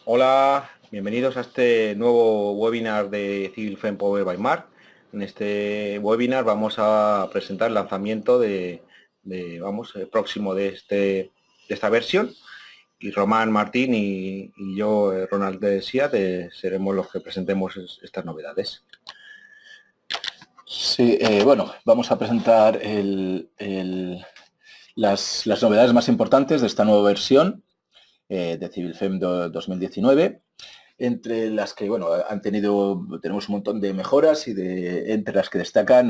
Hola, bienvenidos a este nuevo webinar de Civil Frame Power by Mark. En este webinar vamos a presentar el lanzamiento próximo de esta versión. Y Román Martín y yo, Ronald de Sia, seremos los que presentemos estas novedades. Sí, bueno, vamos a presentar las novedades más importantes de esta nueva versión de Civil Frame 2019, entre las que, bueno, tenemos un montón de mejoras y entre las que destacan,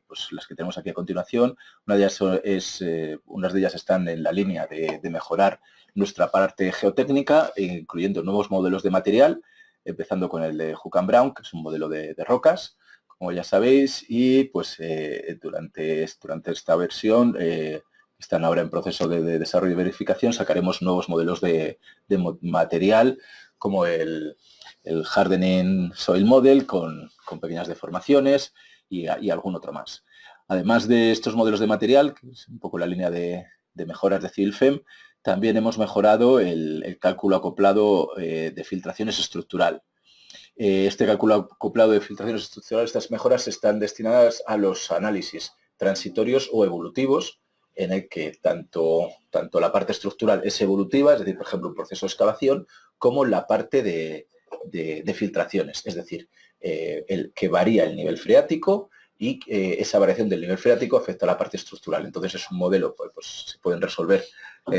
pues las que tenemos aquí a continuación. Unas de ellas están en la línea de mejorar nuestra parte geotécnica, incluyendo nuevos modelos de material, empezando con el de Hook and Brown, que es un modelo de rocas, como ya sabéis, y pues durante esta versión están ahora en proceso de desarrollo y verificación, sacaremos nuevos modelos de material, como el Hardening Soil Model con pequeñas deformaciones y algún otro más. Además de estos modelos de material, que es un poco la línea de mejoras de Civil Frame, también hemos mejorado el cálculo acoplado de filtraciones estructural. Este cálculo acoplado de filtraciones estructurales, estas mejoras están destinadas a los análisis transitorios o evolutivos, en el que tanto la parte estructural es evolutiva, es decir, por ejemplo, un proceso de excavación, como la parte de filtraciones, es decir, el que varía el nivel freático y esa variación del nivel freático afecta a la parte estructural. Entonces es un modelo, pues se pueden resolver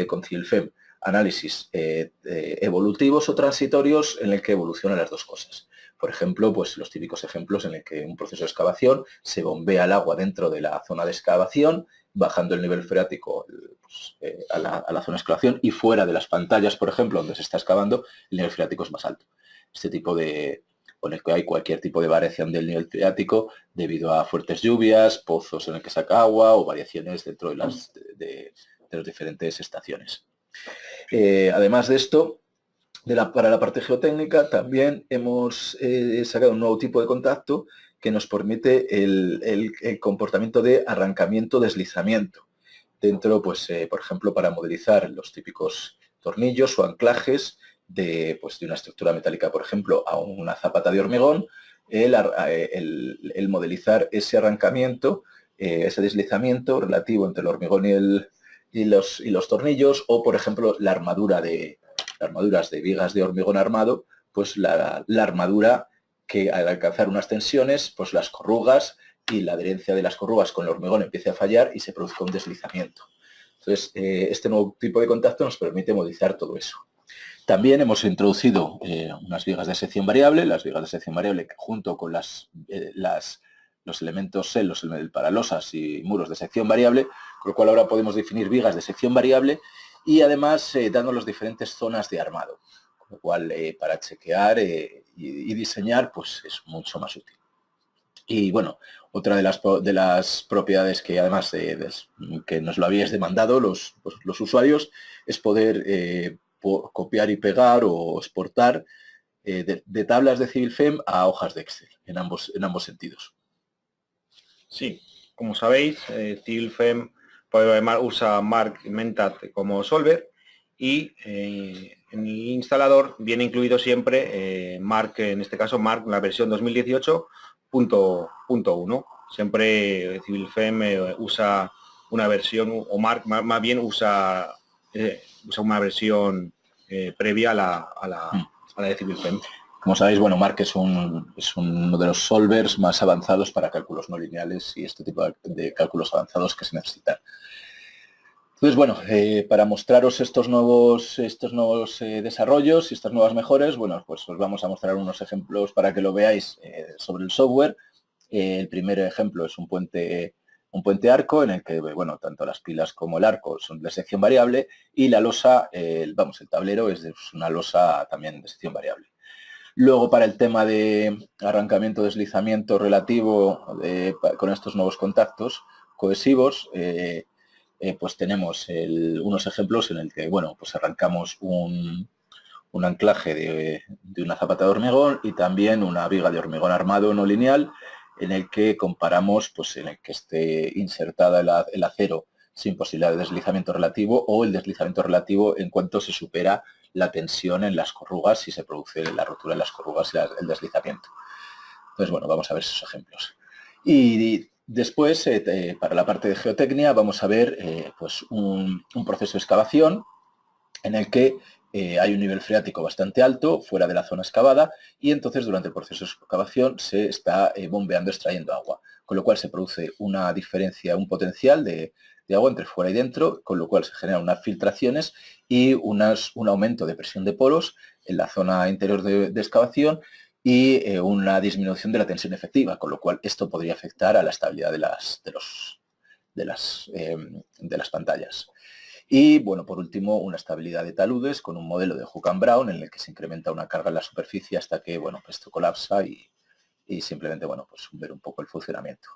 con Civil Frame análisis evolutivos o transitorios en el que evolucionan las dos cosas. Por ejemplo, pues los típicos ejemplos en el que un proceso de excavación se bombea el agua dentro de la zona de excavación, bajando el nivel freático pues, a la zona de excavación, y fuera de las pantallas, por ejemplo, donde se está excavando, el nivel freático es más alto. Este tipo de, con el que hay cualquier tipo de variación del nivel freático debido a fuertes lluvias, pozos en el que saca agua o variaciones dentro de las diferentes estaciones. Además de esto, para la parte geotécnica también hemos sacado un nuevo tipo de contacto que nos permite el comportamiento de arrancamiento-deslizamiento. Dentro, pues, por ejemplo, para modelizar los típicos tornillos o anclajes de una estructura metálica, por ejemplo, a una zapata de hormigón, el modelizar ese arrancamiento, ese deslizamiento relativo entre el hormigón y los tornillos, o, por ejemplo, armaduras de vigas de hormigón armado, pues la armadura que al alcanzar unas tensiones, pues las corrugas y la adherencia de las corrugas con el hormigón empiece a fallar y se produzca un deslizamiento. Entonces, este nuevo tipo de contacto nos permite modelizar todo eso. También hemos introducido unas vigas de sección variable, las vigas de sección variable junto con los elementos SEL, los paralosas y muros de sección variable, con lo cual ahora podemos definir vigas de sección variable y además dando las diferentes zonas de armado, con lo cual para chequear y diseñar pues es mucho más útil. Y bueno, otra de las propiedades que además que nos lo habíais demandado los usuarios es poder copiar y pegar o exportar de tablas de Civil Frame a hojas de Excel, en ambos sentidos. Sí, como sabéis, Civil Frame usa Mark Mentat como solver y en el instalador viene incluido siempre Mark, en este caso Mark, la versión 2018.1. Siempre Civil Frame usa una versión, o Mark más bien usa una versión previa a la de Civil Frame. Como sabéis, bueno, Mark es uno de los solvers más avanzados para cálculos no lineales y este tipo de cálculos avanzados que se necesitan. Entonces, bueno, para mostraros estos nuevos desarrollos y estas nuevas mejoras, bueno, pues os vamos a mostrar unos ejemplos para que lo veáis sobre el software. El primer ejemplo es un puente arco en el que, bueno, tanto las pilas como el arco son de sección variable y la losa, el tablero es una losa también de sección variable. Luego, para el tema de arrancamiento, deslizamiento relativo con estos nuevos contactos cohesivos, pues tenemos unos ejemplos en el que, bueno, pues arrancamos un anclaje de una zapata de hormigón y también una viga de hormigón armado no lineal, en el que comparamos, pues en el que esté insertada el acero sin posibilidad de deslizamiento relativo o el deslizamiento relativo en cuanto se supera la tensión en las corrugas si se produce la rotura en las corrugas y el deslizamiento. Entonces, bueno, vamos a ver esos ejemplos. Y después, para la parte de geotecnia, vamos a ver pues un proceso de excavación en el que hay un nivel freático bastante alto fuera de la zona excavada y entonces durante el proceso de excavación se está bombeando, extrayendo agua, con lo cual se produce una diferencia, un potencial de agua entre fuera y dentro, con lo cual se generan unas filtraciones y un aumento de presión de poros en la zona interior de excavación y una disminución de la tensión efectiva, con lo cual esto podría afectar a la estabilidad de las pantallas. Y, bueno, por último, una estabilidad de taludes con un modelo de Hook and Brown en el que se incrementa una carga en la superficie hasta que, bueno, esto colapsa y simplemente, bueno, pues ver un poco el funcionamiento.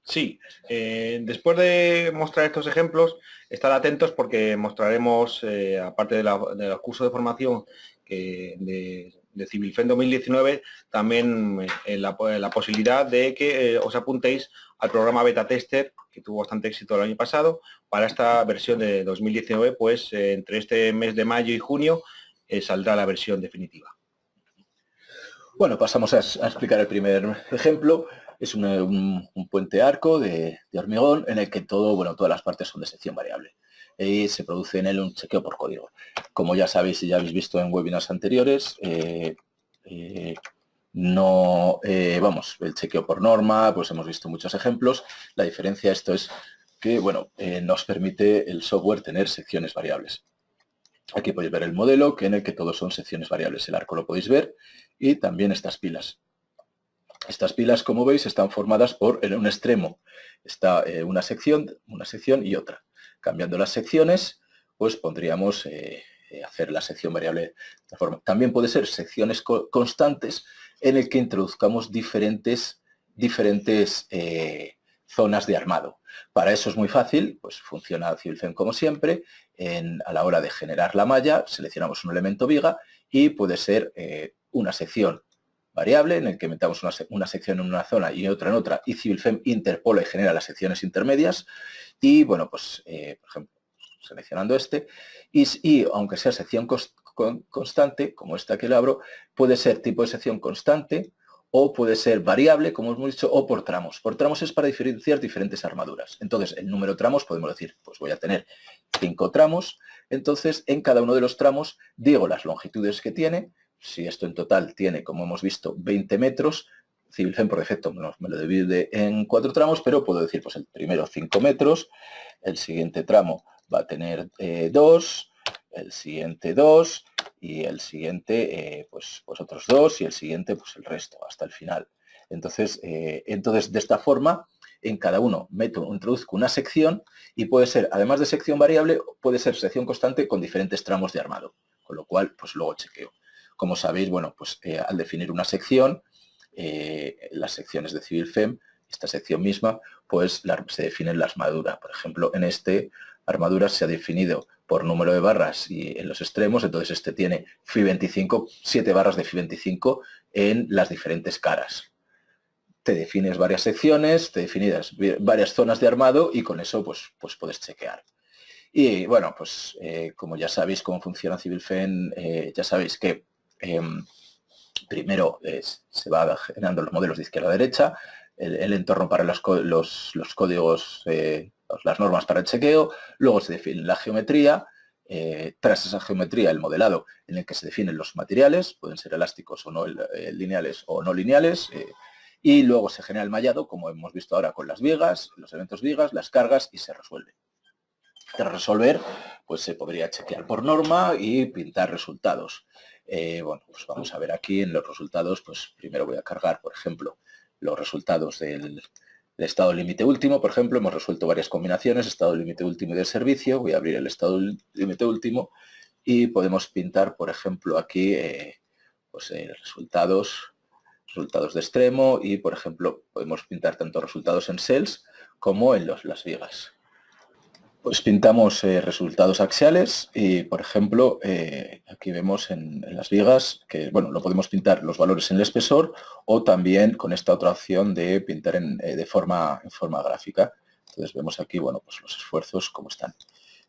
Sí, después de mostrar estos ejemplos, estar atentos porque mostraremos, aparte de los cursos de formación de CivilFem 2019, también la posibilidad de que os apuntéis al programa Beta Tester, que tuvo bastante éxito el año pasado. Para esta versión de 2019, pues entre este mes de mayo y junio saldrá la versión definitiva. Bueno, pasamos a explicar el primer ejemplo. Es un puente arco de hormigón en el que todas las partes son de sección variable y se produce en él un chequeo por código. Como ya sabéis y ya habéis visto en webinars anteriores, el chequeo por norma, pues hemos visto muchos ejemplos. La diferencia esto es que, bueno, nos permite el software tener secciones variables. Aquí podéis ver el modelo en el que todos son secciones variables. El arco lo podéis ver y también estas pilas. Estas pilas, como veis, están formadas por, en un extremo está una sección y otra. Cambiando las secciones, pues podríamos hacer la sección variable de esta forma. También puede ser secciones constantes en el que introduzcamos diferentes zonas de armado. Para eso es muy fácil, pues funciona CivilFem como siempre. A la hora de generar la malla, seleccionamos un elemento viga y puede ser una sección variable en el que metamos una sección en una zona y otra en otra, y CivilFem interpola y genera las secciones intermedias. Y, bueno, pues, por ejemplo, seleccionando y aunque sea sección constante, como esta que le abro, puede ser tipo de sección constante o puede ser variable, como hemos dicho, o por tramos. Por tramos es para diferenciar diferentes armaduras. Entonces, el número de tramos podemos decir, pues voy a tener 5 tramos, entonces en cada uno de los tramos digo las longitudes que tiene. Si esto en total tiene, como hemos visto, 20 metros, CivilFem por defecto me lo divide en 4 tramos, pero puedo decir, pues el primero 5 metros, el siguiente tramo va a tener 2, el siguiente 2 y el siguiente pues otros 2 y el siguiente pues el resto hasta el final. Entonces de esta forma en cada uno introduzco una sección y puede ser, además de sección variable, puede ser sección constante con diferentes tramos de armado, con lo cual pues luego chequeo. Como sabéis, bueno, pues al definir una sección, las secciones de CivilFem, esta sección misma, pues se define la armadura. Por ejemplo, en armadura se ha definido por número de barras y en los extremos, entonces este tiene FI 25, 7 barras de FI 25 en las diferentes caras. Te defines varias secciones, te defines varias zonas de armado y con eso pues puedes chequear. Y, bueno, pues como ya sabéis cómo funciona CivilFem, ya sabéis que primero se va generando los modelos de izquierda a derecha, el entorno para los códigos, las normas para el chequeo, luego se define la geometría, tras esa geometría el modelado en el que se definen los materiales, pueden ser elásticos o no, lineales o no lineales, y luego se genera el mallado, como hemos visto ahora con las vigas, los elementos vigas, las cargas, y se resuelve. Tras resolver, pues se podría chequear por norma y pintar resultados. Bueno, pues vamos a ver aquí en los resultados, pues primero voy a cargar, por ejemplo, los resultados del estado límite último. Por ejemplo, hemos resuelto varias combinaciones, estado límite último y del servicio. Voy a abrir el estado límite último y podemos pintar, por ejemplo, aquí pues, resultados de extremo y, por ejemplo, podemos pintar tanto resultados en cells como en las vigas. Pues pintamos resultados axiales y, por ejemplo, aquí vemos en las vigas que, bueno, lo podemos pintar los valores en el espesor o también con esta otra opción de pintar en forma gráfica. Entonces vemos aquí, bueno, pues los esfuerzos como están.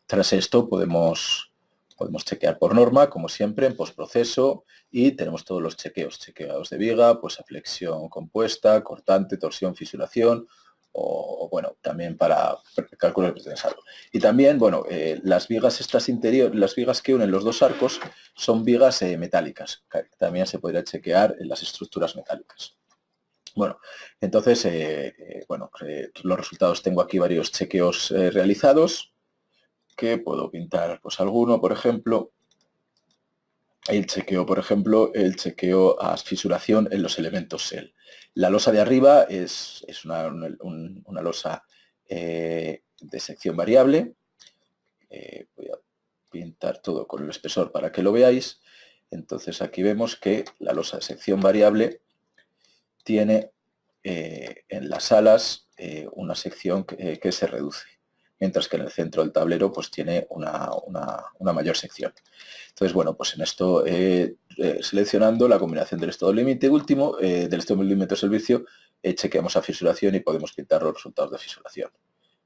Tras esto podemos Podemos chequear por norma, como siempre, en postproceso, y tenemos todos los chequeados de viga, pues a flexión compuesta, cortante, torsión, fisuración, o bueno, también para cálculo de tensado. Y también, bueno, las vigas estas interiores, las vigas que unen los dos arcos, son vigas metálicas, que también se podría chequear en las estructuras metálicas. Bueno, entonces, los resultados, tengo aquí varios chequeos realizados, que puedo pintar pues alguno, por ejemplo, el chequeo a fisuración en los elementos SEL. La losa de arriba es una losa de sección variable. Voy a pintar todo con el espesor para que lo veáis. Entonces aquí vemos que la losa de sección variable tiene en las alas una sección que se reduce, mientras que en el centro del tablero pues tiene una mayor sección. Entonces, bueno, pues en esto seleccionando la combinación del estado límite último, del estado límite de servicio, chequeamos a fisuración y podemos pintar los resultados de fisuración.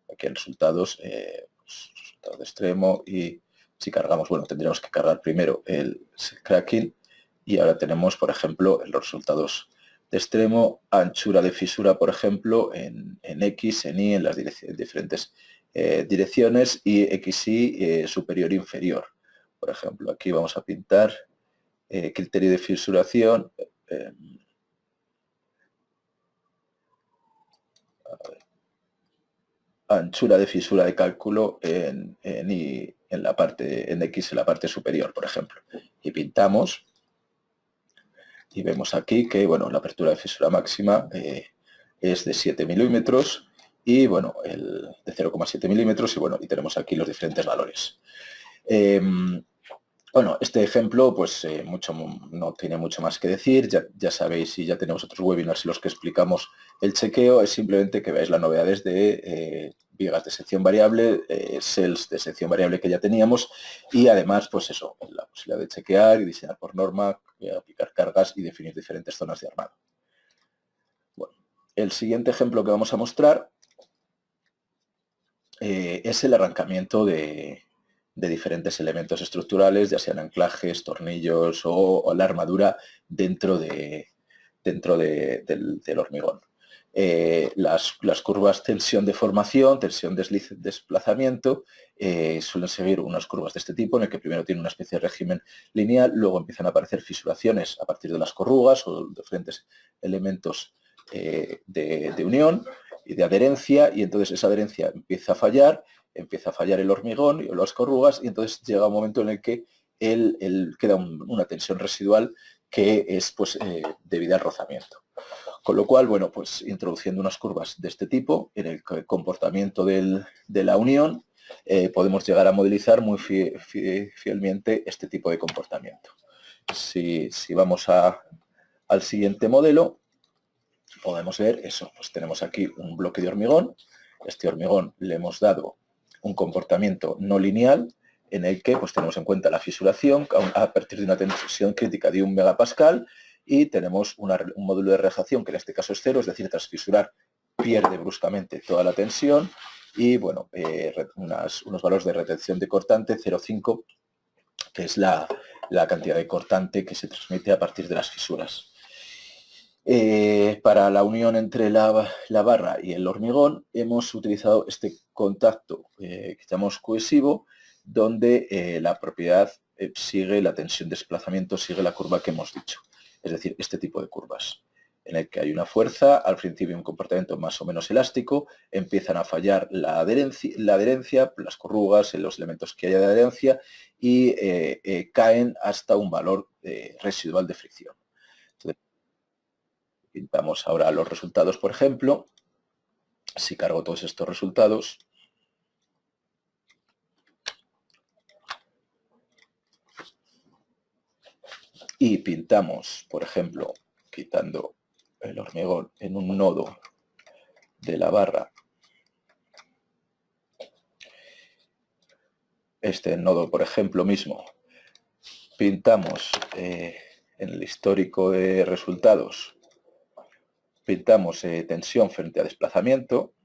Aquí en resultados, resultado de extremo, y si cargamos, bueno, tendríamos que cargar primero el cracking, y ahora tenemos, por ejemplo, los resultados de extremo, anchura de fisura, por ejemplo, en X, en Y, en las diferentes direcciones, y XY superior e inferior. Por ejemplo, aquí vamos a pintar criterio de fisuración. Anchura de fisura de cálculo en Y, en X, en la parte superior, por ejemplo. Y pintamos. Y vemos aquí que, bueno, la apertura de fisura máxima es de 7 milímetros, y, bueno, de 0,7 milímetros, y, bueno, y tenemos aquí los diferentes valores. Bueno, este ejemplo pues no tiene mucho más que decir, ya sabéis, y ya tenemos otros webinars en los que explicamos el chequeo. Es simplemente que veáis las novedades de vigas de sección variable, cells de sección variable que ya teníamos, y además pues eso, la posibilidad de chequear y diseñar por norma, aplicar cargas y definir diferentes zonas de armado. Bueno, el siguiente ejemplo que vamos a mostrar es el arrancamiento de diferentes elementos estructurales, ya sean anclajes, tornillos o la armadura dentro del hormigón. Las curvas tensión-deformación, tensión-desplazamiento, suelen seguir unas curvas de este tipo, en el que primero tiene una especie de régimen lineal, luego empiezan a aparecer fisuraciones a partir de las corrugas o diferentes elementos de unión y de adherencia, y entonces esa adherencia empieza a fallar el hormigón y las corrugas, y entonces llega un momento en el que queda una tensión residual que es pues debida al rozamiento. Con lo cual, bueno, pues introduciendo unas curvas de este tipo en el comportamiento de la unión, podemos llegar a modelizar muy fielmente este tipo de comportamiento. Si vamos al siguiente modelo, podemos ver eso, pues tenemos aquí un bloque de hormigón. Este hormigón le hemos dado un comportamiento no lineal, en el que pues tenemos en cuenta la fisuración a partir de una tensión crítica de 1 megapascal, y tenemos un módulo de relajación que en este caso es 0, es decir, tras fisurar pierde bruscamente toda la tensión, y, bueno, unos valores de retención de cortante 0,5, que es la cantidad de cortante que se transmite a partir de las fisuras. Para la unión entre la barra y el hormigón hemos utilizado este contacto que llamamos cohesivo, donde la propiedad sigue la tensión-desplazamiento, sigue la curva que hemos dicho. Es decir, este tipo de curvas, en el que hay una fuerza, al principio un comportamiento más o menos elástico, empiezan a fallar la adherencia, las corrugas, los elementos que haya de adherencia, y caen hasta un valor residual de fricción. Entonces, pintamos ahora los resultados, por ejemplo. Si cargo todos estos resultados, y pintamos, por ejemplo, quitando el hormigón en un nodo de la barra, este nodo, por ejemplo, mismo, pintamos en el histórico de resultados, pintamos tensión frente a desplazamiento,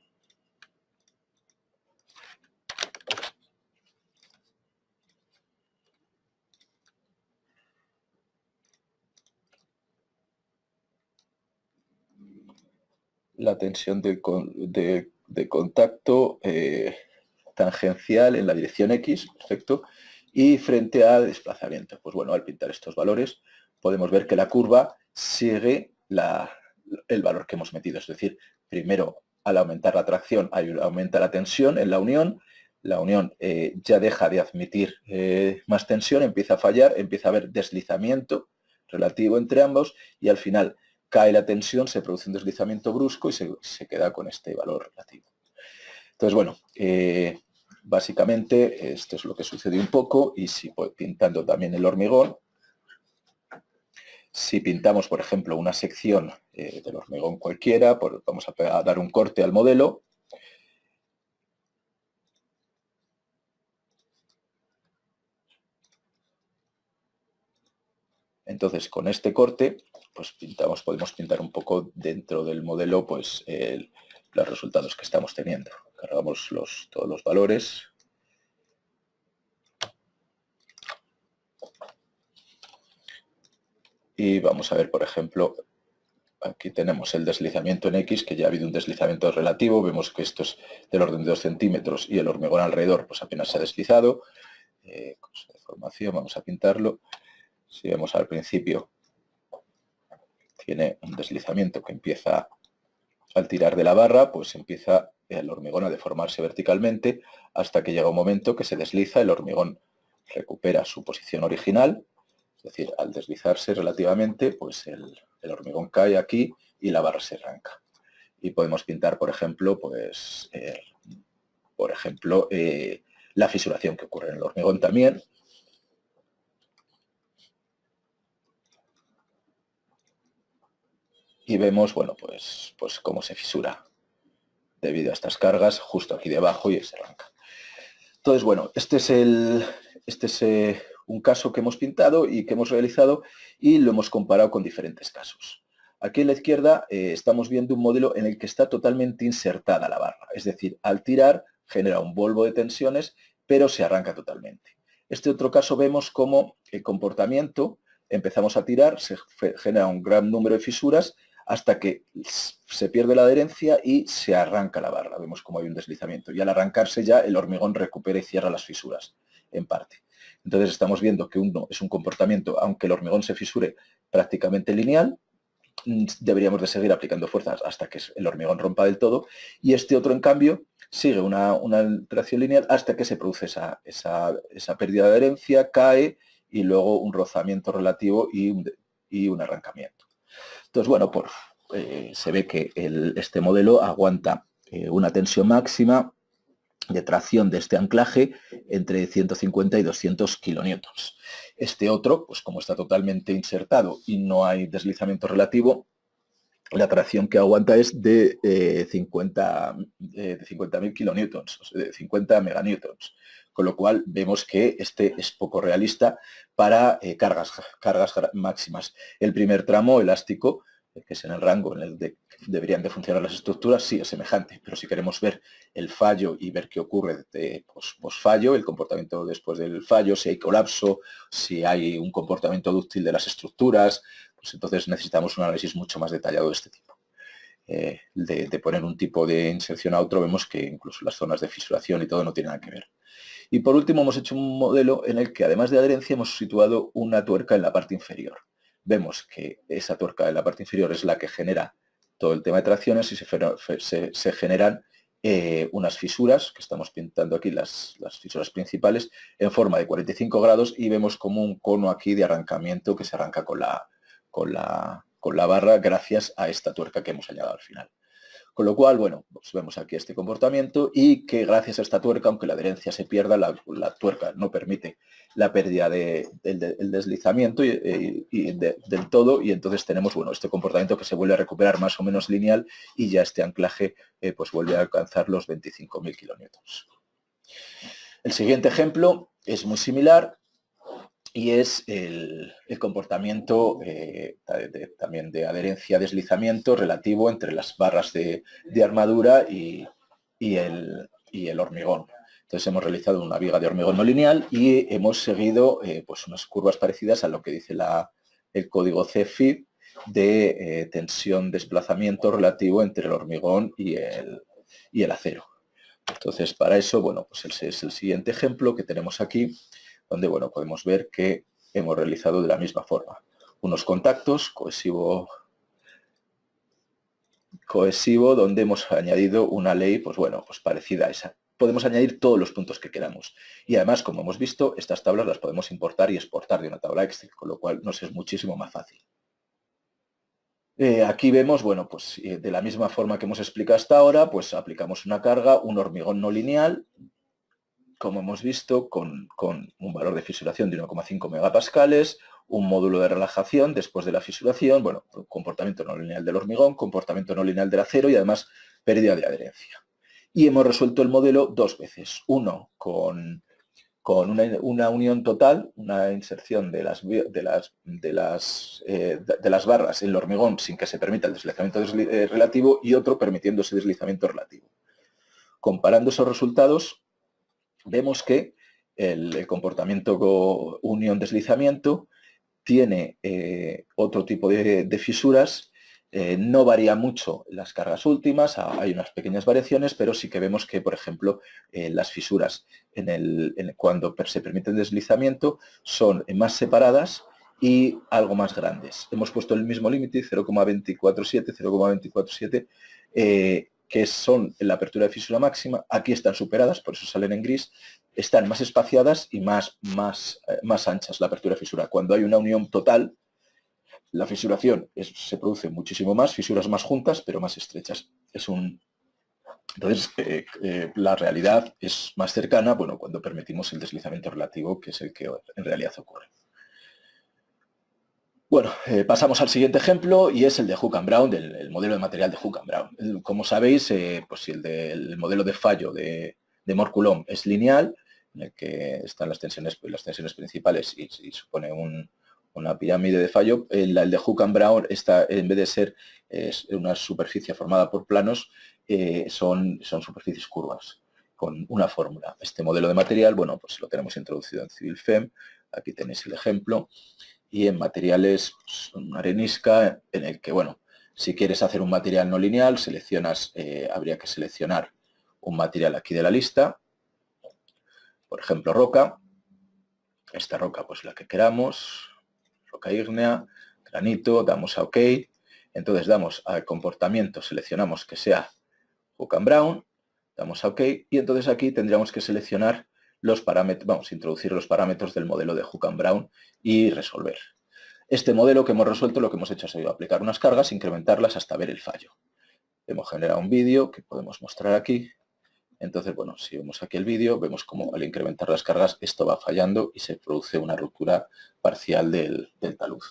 la tensión de contacto tangencial en la dirección X, perfecto, y frente a desplazamiento. Pues bueno, al pintar estos valores podemos ver que la curva sigue el valor que hemos metido, es decir, primero al aumentar la tracción aumenta la tensión en la unión ya deja de admitir más tensión, empieza a fallar, empieza a haber deslizamiento relativo entre ambos y al final cae la tensión, se produce un deslizamiento brusco y se queda con este valor relativo. Entonces, bueno, básicamente esto es lo que sucede un poco y si pintando también el hormigón, si pintamos, por ejemplo, una sección del hormigón cualquiera, vamos a dar un corte al modelo. Entonces, con este corte, pues podemos pintar un poco dentro del modelo pues, los resultados que estamos teniendo. Cargamos todos los valores. Y vamos a ver, por ejemplo, aquí tenemos el deslizamiento en X, que ya ha habido un deslizamiento relativo. Vemos que esto es del orden de 2 centímetros y el hormigón alrededor pues apenas se ha deslizado. Cosa de formación, vamos a pintarlo. Si vemos al principio, tiene un deslizamiento que empieza al tirar de la barra, pues empieza el hormigón a deformarse verticalmente hasta que llega un momento que se desliza, el hormigón recupera su posición original, es decir, al deslizarse relativamente, pues el hormigón cae aquí y la barra se arranca. Y podemos pintar, por ejemplo, pues, la fisuración que ocurre en el hormigón también. Y vemos, bueno, pues cómo se fisura debido a estas cargas justo aquí debajo y se arranca. Entonces, bueno, este es un caso que hemos pintado y que hemos realizado y lo hemos comparado con diferentes casos. Aquí en la izquierda estamos viendo un modelo en el que está totalmente insertada la barra, es decir, al tirar genera un volvo de tensiones, pero se arranca totalmente. Este otro caso vemos cómo el comportamiento, empezamos a tirar, se genera un gran número de fisuras, hasta que se pierde la adherencia y se arranca la barra. Vemos cómo hay un deslizamiento. Y al arrancarse ya el hormigón recupera y cierra las fisuras, en parte. Entonces estamos viendo que uno es un comportamiento, aunque el hormigón se fisure, prácticamente lineal. Deberíamos de seguir aplicando fuerzas hasta que el hormigón rompa del todo. Y este otro, en cambio, sigue una tracción lineal hasta que se produce esa pérdida de adherencia, cae y luego un rozamiento relativo y un arrancamiento. Entonces, bueno, se ve que este modelo aguanta una tensión máxima de tracción de este anclaje entre 150 y 200 kilonewtons. Este otro, pues como está totalmente insertado y no hay deslizamiento relativo, la tracción que aguanta es de 50.000 kilonewtons, o sea, de 50 meganewtons. Con lo cual vemos que este es poco realista para cargas máximas. El primer tramo elástico, que es en el rango en el que deberían de funcionar las estructuras, sí es semejante, pero si queremos ver el fallo y ver qué ocurre post-fallo, el comportamiento después del fallo, si hay colapso, si hay un comportamiento dúctil de las estructuras, pues entonces necesitamos un análisis mucho más detallado de este tipo. De poner un tipo de inserción a otro, vemos que incluso las zonas de fisuración y todo no tienen nada que ver. Y por último hemos hecho un modelo en el que además de adherencia hemos situado una tuerca en la parte inferior. Vemos que esa tuerca en la parte inferior es la que genera todo el tema de tracciones y se generan unas fisuras, que estamos pintando aquí las fisuras principales, en forma de 45 grados y vemos como un cono aquí de arrancamiento que se arranca con la barra gracias a esta tuerca que hemos añadido al final. Con lo cual, bueno, pues vemos aquí este comportamiento y que gracias a esta tuerca, aunque la adherencia se pierda, la tuerca no permite la pérdida del deslizamiento del todo y entonces tenemos, bueno, este comportamiento que se vuelve a recuperar más o menos lineal y ya este anclaje pues vuelve a alcanzar los 25.000 kilonewtons. El siguiente ejemplo es muy similar y es el comportamiento también de adherencia-deslizamiento relativo entre las barras de armadura y el hormigón. Entonces hemos realizado una viga de hormigón no lineal y hemos seguido pues unas curvas parecidas a lo que dice el código CFIB de tensión-desplazamiento relativo entre el hormigón y el acero. Entonces, para eso, bueno, pues ese es el siguiente ejemplo que tenemos aquí, donde, bueno, podemos ver que hemos realizado de la misma forma unos contactos cohesivo, donde hemos añadido una ley, pues bueno, pues parecida a esa. Podemos añadir todos los puntos que queramos. Y además, como hemos visto, estas tablas las podemos importar y exportar de una tabla Excel, con lo cual nos es muchísimo más fácil. Aquí vemos, bueno, pues de la misma forma que hemos explicado hasta ahora, pues aplicamos una carga, un hormigón no lineal, como hemos visto, con un valor de fisuración de 1,5 megapascales, un módulo de relajación después de la fisuración, bueno, comportamiento no lineal del hormigón, comportamiento no lineal del acero y además pérdida de adherencia. Y hemos resuelto el modelo dos veces. Uno con una unión total, una inserción de las barras en el hormigón sin que se permita el deslizamiento relativo, y otro permitiendo ese deslizamiento relativo. Comparando esos resultados, vemos que el comportamiento unión-deslizamiento tiene otro tipo de fisuras. No varía mucho las cargas últimas, hay unas pequeñas variaciones, pero sí que vemos que, por ejemplo, las fisuras cuando se permite el deslizamiento son más separadas y algo más grandes. Hemos puesto el mismo límite, 0,247, 0,247, que son en la apertura de fisura máxima. Aquí están superadas, por eso salen en gris, están más espaciadas y más anchas la apertura de fisura. Cuando hay una unión total, la fisuración se produce muchísimo más, fisuras más juntas, pero más estrechas. Entonces, la realidad es más cercana, bueno, cuando permitimos el deslizamiento relativo, que es el que en realidad ocurre. Bueno, pasamos al siguiente ejemplo, y es el de Hook and Brown, el modelo de material de Hook and Brown. Como sabéis, pues si el modelo de fallo de Moore-Coulomb es lineal, en el que están las tensiones principales y supone una pirámide de fallo, el de Hook and Brown está, en vez de ser una superficie formada por planos, son superficies curvas, con una fórmula. Este modelo de material, bueno, pues lo tenemos introducido en CivilFEM, aquí tenéis el ejemplo, y en materiales, pues, una arenisca, en el que, bueno, si quieres hacer un material no lineal, habría que seleccionar un material aquí de la lista, por ejemplo, roca. Esta roca, pues la que queramos, roca ígnea, granito, damos a OK. Entonces damos al comportamiento, seleccionamos que sea Hook and Brown, damos a OK, y entonces aquí tendríamos que seleccionar los parámetros, vamos a introducir los parámetros del modelo de Hook and Brown y resolver. Este modelo que hemos resuelto, lo que hemos hecho ha sido aplicar unas cargas, incrementarlas hasta ver el fallo. Hemos generado un vídeo que podemos mostrar aquí. Entonces, bueno, si vemos aquí el vídeo, vemos cómo al incrementar las cargas esto va fallando y se produce una ruptura parcial del talud.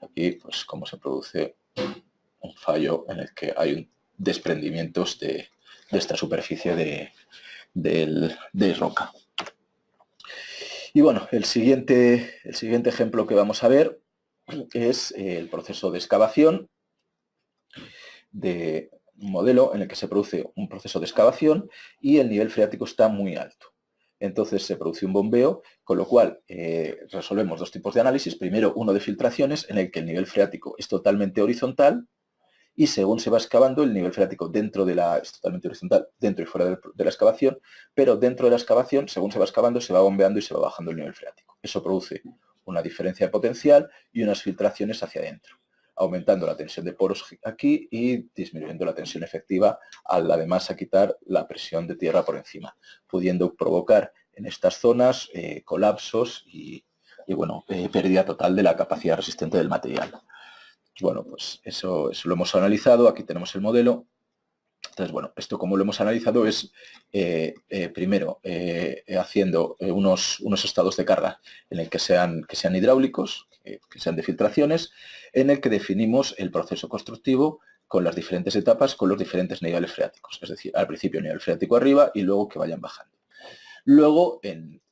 Aquí, pues, cómo se produce un fallo en el que hay desprendimientos de esta superficie de roca. Y bueno, el siguiente ejemplo que vamos a ver es el proceso de excavación de un modelo en el que se produce un proceso de excavación y el nivel freático está muy alto. Entonces se produce un bombeo, con lo cual resolvemos dos tipos de análisis. Primero, uno de filtraciones, en el que el nivel freático es totalmente horizontal, y según se va excavando, el nivel freático es totalmente horizontal, dentro y fuera de la excavación, pero dentro de la excavación, según se va excavando, se va bombeando y se va bajando el nivel freático. Eso produce una diferencia de potencial y unas filtraciones hacia adentro, aumentando la tensión de poros aquí y disminuyendo la tensión efectiva, al además a quitar la presión de tierra por encima, pudiendo provocar en estas zonas colapsos y bueno, pérdida total de la capacidad resistente del material. Bueno, pues eso lo hemos analizado, aquí tenemos el modelo. Entonces, bueno, esto como lo hemos analizado es, primero, haciendo unos estados de carga en el que sean hidráulicos, que sean de filtraciones, en el que definimos el proceso constructivo con las diferentes etapas, con los diferentes niveles freáticos. Es decir, al principio nivel freático arriba y luego que vayan bajando. Luego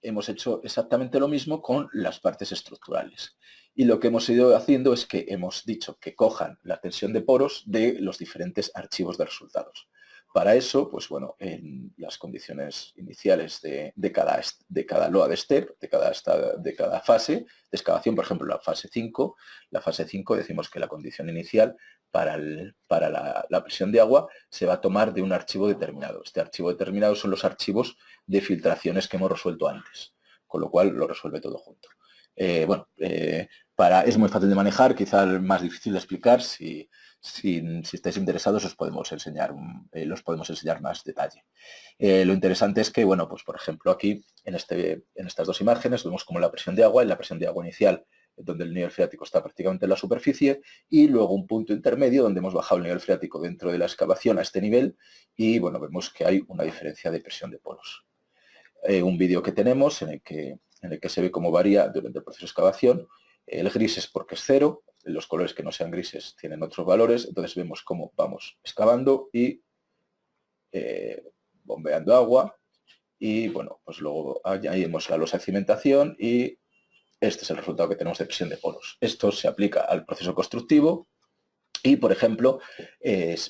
hemos hecho exactamente lo mismo con las partes estructurales. Y lo que hemos ido haciendo es que hemos dicho que cojan la tensión de poros de los diferentes archivos de resultados. Para eso, pues bueno, en las condiciones iniciales de cada loa de step, de cada fase de excavación, por ejemplo, la fase 5 decimos que la condición inicial para la presión de agua se va a tomar de un archivo determinado. Este archivo determinado son los archivos de filtraciones que hemos resuelto antes, con lo cual lo resuelve todo junto. Es muy fácil de manejar, quizá más difícil de explicar. Si estáis interesados los podemos enseñar más detalle. Lo interesante es que, bueno, pues por ejemplo aquí en estas dos imágenes vemos como la presión de agua y la presión de agua inicial, donde el nivel freático está prácticamente en la superficie, y luego un punto intermedio donde hemos bajado el nivel freático dentro de la excavación a este nivel y, bueno, vemos que hay una diferencia de presión de poros. Un vídeo que tenemos en el que se ve cómo varía durante el proceso de excavación. El gris es porque es 0, los colores que no sean grises tienen otros valores, entonces vemos cómo vamos excavando y bombeando agua, y bueno, pues luego añadimos la losa de cimentación y este es el resultado que tenemos de presión de poros. Esto se aplica al proceso constructivo y, por ejemplo,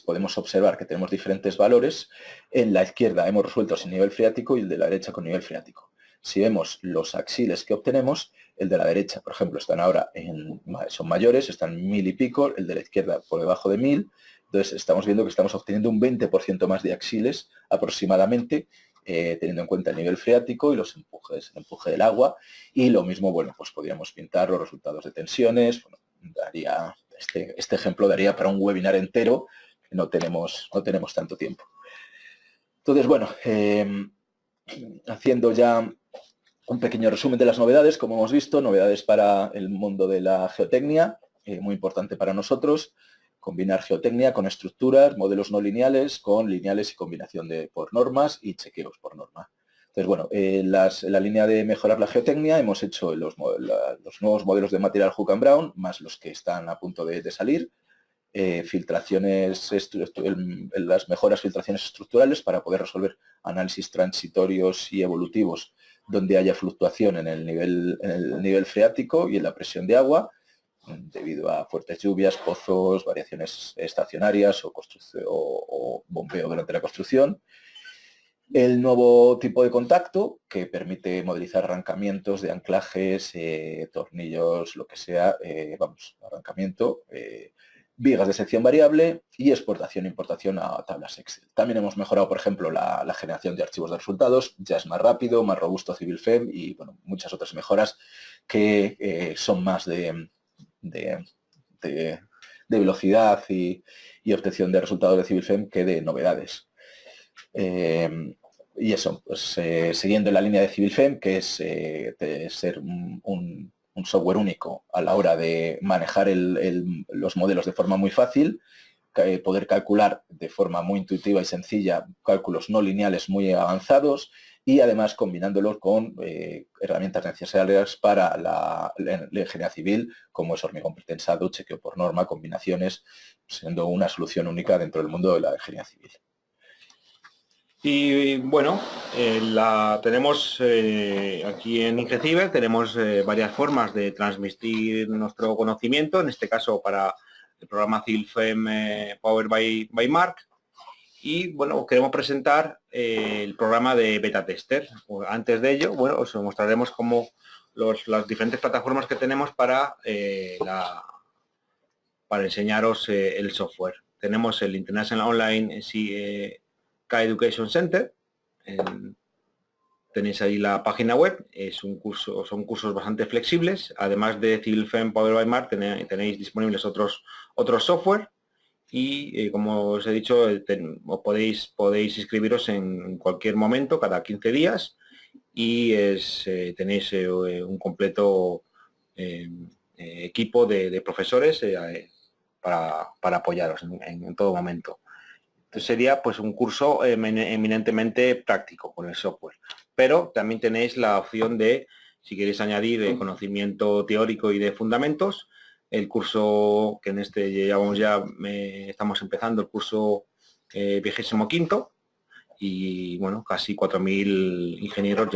podemos observar que tenemos diferentes valores. En la izquierda hemos resuelto sin nivel freático y el de la derecha con nivel freático. Si vemos los axiles que obtenemos, el de la derecha, por ejemplo, son mayores, están 1000 y pico, el de la izquierda por debajo de 1000. Entonces estamos viendo que estamos obteniendo un 20% más de axiles aproximadamente, teniendo en cuenta el nivel freático y los empujes, el empuje del agua. Y lo mismo, bueno, pues podríamos pintar los resultados de tensiones. Bueno, este ejemplo daría para un webinar entero, que no tenemos tanto tiempo. Entonces, bueno, haciendo ya un pequeño resumen de las novedades, como hemos visto, novedades para el mundo de la geotecnia, muy importante para nosotros, combinar geotecnia con estructuras, modelos no lineales, con lineales y combinación por normas y chequeos por norma. Entonces, bueno, en la línea de mejorar la geotecnia hemos hecho los nuevos modelos de material Hook and Brown, más los que están a punto de salir, las mejoras filtraciones estructurales para poder resolver análisis transitorios y evolutivos donde haya fluctuación en el nivel freático y en la presión de agua, debido a fuertes lluvias, pozos, variaciones estacionarias o bombeo durante la construcción. El nuevo tipo de contacto, que permite modelizar arrancamientos de anclajes, tornillos, lo que sea, arrancamiento, vigas de sección variable y exportación e importación a tablas Excel. También hemos mejorado, por ejemplo, la generación de archivos de resultados, ya es más rápido, más robusto CivilFEM y, bueno, muchas otras mejoras que son más de velocidad y obtención de resultados de CivilFEM que de novedades. Y eso, pues siguiendo la línea de CivilFEM, que es de ser un software único a la hora de manejar los modelos de forma muy fácil, poder calcular de forma muy intuitiva y sencilla cálculos no lineales muy avanzados y además combinándolos con herramientas necesarias para la ingeniería civil, como es hormigón pretensado, chequeo por norma, combinaciones, siendo una solución única dentro del mundo de la ingeniería civil. Y bueno, tenemos aquí en IngeCiber, tenemos varias formas de transmitir nuestro conocimiento, en este caso para el programa CivilFEM Powered by Mark. Y bueno, queremos presentar el programa de beta tester. Antes de ello, bueno, os mostraremos cómo las diferentes plataformas que tenemos para enseñaros el software. Tenemos el International Online K-Education Center. Tenéis ahí la página web, son cursos bastante flexibles. Además de CivilFEM Powered by Mark, tenéis disponibles otros software y como os he dicho, podéis inscribiros en cualquier momento, cada 15 días, y tenéis un completo equipo de profesores para apoyaros en todo momento. Entonces sería pues un curso eminentemente práctico con el software, pero también tenéis la opción de, si queréis añadir conocimiento teórico y de fundamentos, el curso que en este estamos empezando el curso 25º y bueno, casi 4000 ingenieros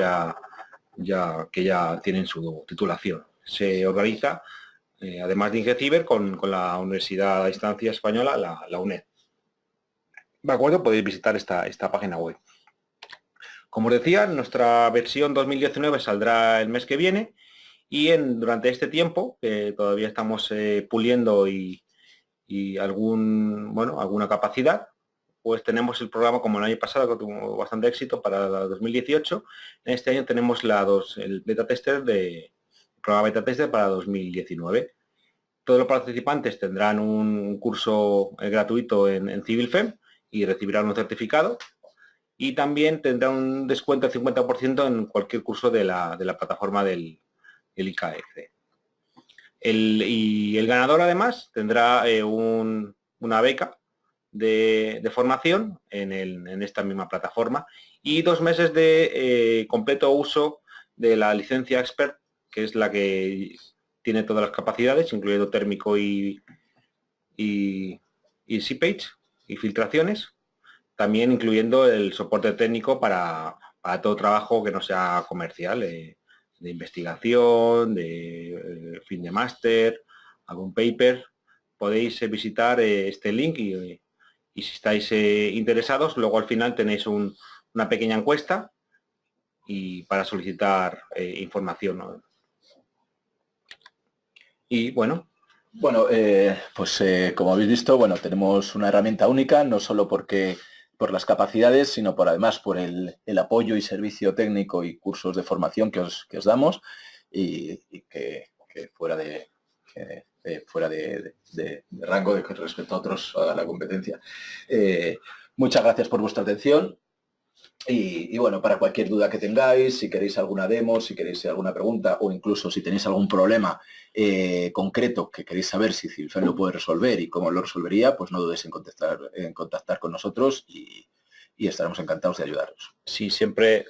que ya tienen su titulación. Se organiza además de IngeCiber con la Universidad a Distancia Española, la UNED. de acuerdo, podéis visitar esta página web. Como os decía, nuestra versión 2019 saldrá el mes que viene y durante este tiempo, que todavía estamos puliendo y alguna capacidad, pues tenemos el programa como el año pasado, que tuvo bastante éxito para 2018. En este año tenemos el programa beta tester para 2019. Todos los participantes tendrán un curso gratuito en CivilFem y recibirán un certificado. Y también tendrá un descuento del 50% en cualquier curso de la plataforma del IKF. El ganador además tendrá una beca de formación en esta misma plataforma y 2 meses de completo uso de la licencia Expert, que es la que tiene todas las capacidades, incluyendo térmico y Seepage y filtraciones, también incluyendo el soporte técnico para todo trabajo que no sea comercial, de investigación, de fin de máster, algún paper. Podéis visitar este link y si estáis interesados, luego al final tenéis una pequeña encuesta y para solicitar información, ¿no? Y bueno. Bueno, como habéis visto, tenemos una herramienta única, no solo por las capacidades, sino además por el apoyo y servicio técnico y cursos de formación que os damos y que fuera de rango respecto a otros a la competencia. Muchas gracias por vuestra atención. Y bueno, para cualquier duda que tengáis, si queréis alguna demo, si queréis alguna pregunta o incluso si tenéis algún problema concreto que queréis saber si CivilFem lo puede resolver y cómo lo resolvería, pues no dudéis en contactar con nosotros y estaremos encantados de ayudaros. Sí, siempre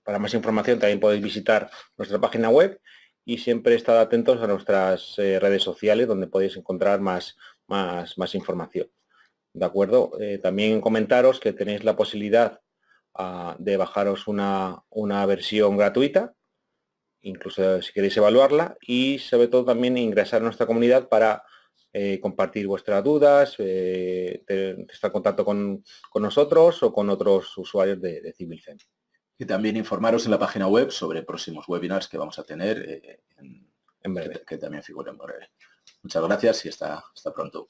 para más información también podéis visitar nuestra página web y siempre estad atentos a nuestras redes sociales donde podéis encontrar más información. ¿De acuerdo? También comentaros que tenéis la posibilidad de bajaros una versión gratuita, incluso si queréis evaluarla, y sobre todo también ingresar a nuestra comunidad para compartir vuestras dudas, estar en contacto con nosotros o con otros usuarios de CivilFem. Y también informaros en la página web sobre próximos webinars que vamos a tener en breve, que también figuren por ahí. Muchas gracias y hasta pronto.